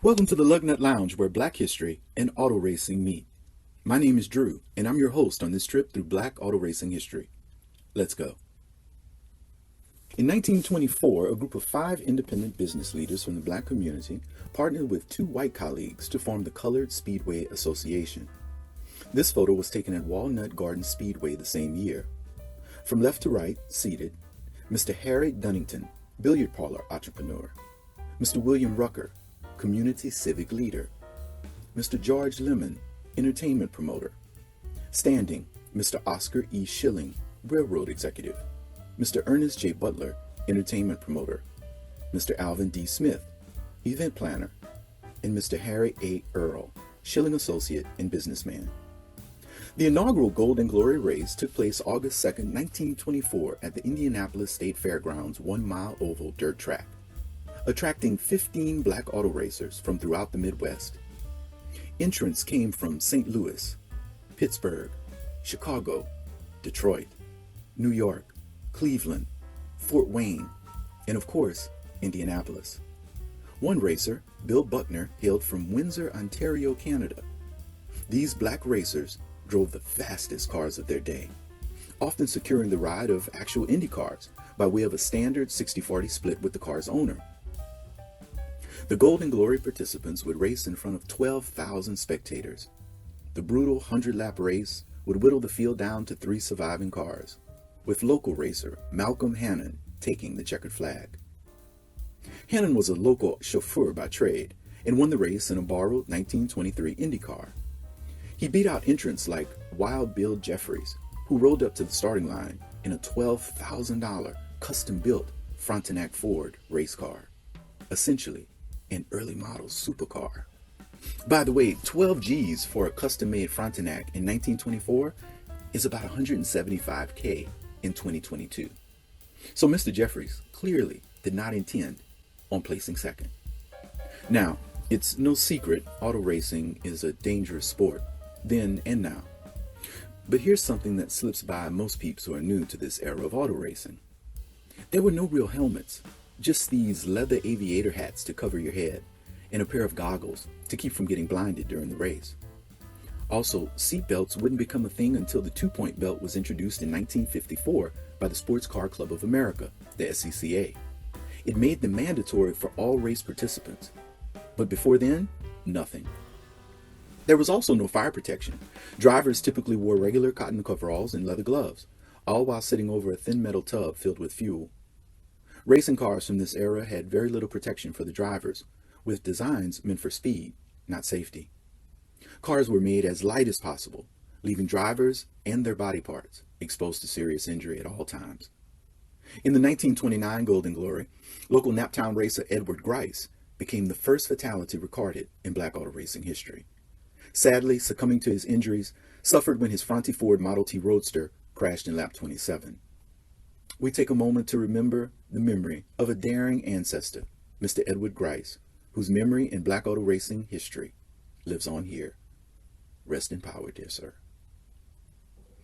Welcome to the Lugnut Lounge, where Black history and auto racing meet. My name is Drew, and I'm your host on this trip through Black auto racing history. Let's go. In 1924, a group of 5 independent business leaders from the Black community partnered with 2 white colleagues to form the Colored Speedway Association. This photo was taken at Walnut Garden Speedway the same year. From left to right, seated, Mr. Harry Dunnington, billiard parlor entrepreneur; Mr. William Rucker, community civic leader; Mr. George Lemon, entertainment promoter; standing, Mr. Oscar E. Schilling, railroad executive; Mr. Ernest J. Butler, entertainment promoter; Mr. Alvin D. Smith, event planner; and Mr. Harry A. Earl, Schilling associate and businessman. The inaugural Golden Glory race took place August 2, 1924 at the Indianapolis State Fairgrounds 1-mile oval dirt track, attracting 15 black auto racers from throughout the Midwest. Entrants came from St. Louis, Pittsburgh, Chicago, Detroit, New York, Cleveland, Fort Wayne, and of course, Indianapolis. One racer, Bill Buckner, hailed from Windsor, Ontario, Canada. These black racers drove the fastest cars of their day, often securing the ride of actual Indy cars by way of a standard 60-40 split with the car's owner. The Golden Glory participants would race in front of 12,000 spectators. The brutal 100-lap race would whittle the field down to 3 surviving cars, with local racer Malcolm Hannon taking the checkered flag. Hannon was a local chauffeur by trade and won the race in a borrowed 1923 Indy car. He beat out entrants like Wild Bill Jeffries, who rolled up to the starting line in a $12,000 custom-built Frontenac Ford race car, essentially an early model supercar. By the way, 12 G's for a custom-made Frontenac in 1924 is about $175K in 2022. So Mr. Jeffries clearly did not intend on placing second. Now, it's no secret auto racing is a dangerous sport, then and now. But here's something that slips by most peeps who are new to this era of auto racing. There were no real helmets, just these leather aviator hats to cover your head and a pair of goggles to keep from getting blinded during the race. Also, seat belts wouldn't become a thing until the 2-point belt was introduced in 1954 by the Sports Car Club of America, the SCCA. It made them mandatory for all race participants. But before then, nothing. There was also no fire protection. Drivers typically wore regular cotton coveralls and leather gloves, all while sitting over a thin metal tub filled with fuel. Racing cars from this era had very little protection for the drivers, with designs meant for speed, not safety. Cars were made as light as possible, leaving drivers and their body parts exposed to serious injury at all times. In the 1929 Golden Glory, local Naptown racer Edward Grice became the first fatality recorded in black auto racing history. Sadly, succumbing to his injuries, suffered when his Fronte Ford Model T Roadster crashed in lap 27. We take a moment to remember the memory of a daring ancestor, Mr. Edward Grice, whose memory in black auto racing history lives on here. Rest in power, dear sir.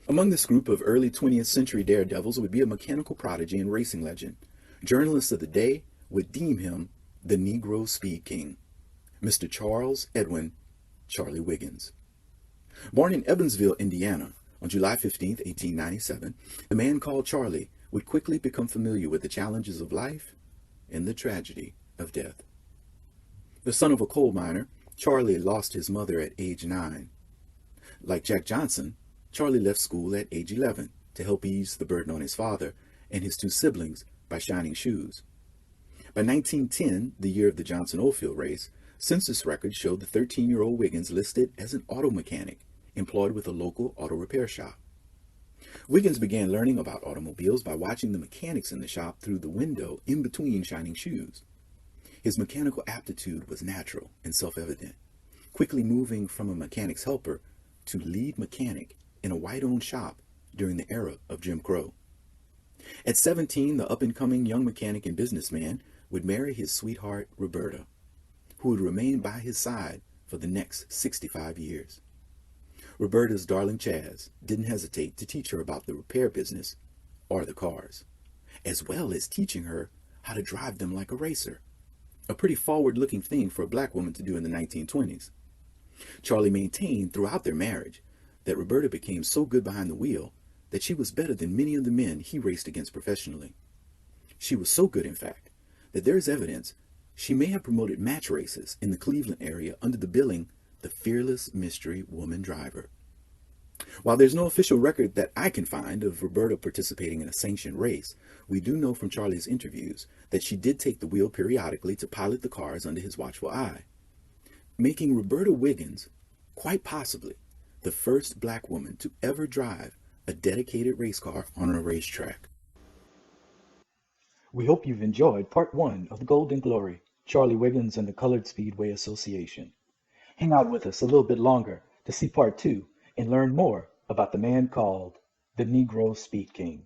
Among this group of early 20th century daredevils would be a mechanical prodigy and racing legend. Journalists of the day would deem him the Negro Speed King, Mr. Charles Edwin Charlie Wiggins. Born in Evansville, Indiana, on July 15, 1897, the man called Charlie would quickly become familiar with the challenges of life and the tragedy of death. The son of a coal miner, Charlie lost his mother at age 9. Like Jack Johnson, Charlie left school at age 11 to help ease the burden on his father and his 2 siblings by shining shoes. By 1910, the year of the Johnson-Oldfield race, census records showed the 13-year-old Wiggins listed as an auto mechanic employed with a local auto repair shop. Wiggins began learning about automobiles by watching the mechanics in the shop through the window in between shining shoes. His mechanical aptitude was natural and self-evident, quickly moving from a mechanic's helper to lead mechanic in a white-owned shop during the era of Jim Crow. At 17, the up-and-coming young mechanic and businessman would marry his sweetheart, Roberta, who would remain by his side for the next 65 years. Roberta's darling Chaz didn't hesitate to teach her about the repair business or the cars, as well as teaching her how to drive them like a racer. a pretty forward-looking thing for a black woman to do in the 1920s. Charlie maintained throughout their marriage that Roberta became so good behind the wheel that she was better than many of the men he raced against professionally. She was so good, in fact, that there is evidence she may have promoted match races in the Cleveland area under the billing the Fearless Mystery Woman Driver. While there's no official record that I can find of Roberta participating in a sanctioned race, we do know from Charlie's interviews that she did take the wheel periodically to pilot the cars under his watchful eye, making Roberta Wiggins, quite possibly, the first black woman to ever drive a dedicated race car on a racetrack. We hope you've enjoyed part 1 of The Golden Glory, Charlie Wiggins and the Colored Speedway Association. Hang out with us a little bit longer to see part 2 and learn more about the man called the Negro Speed King.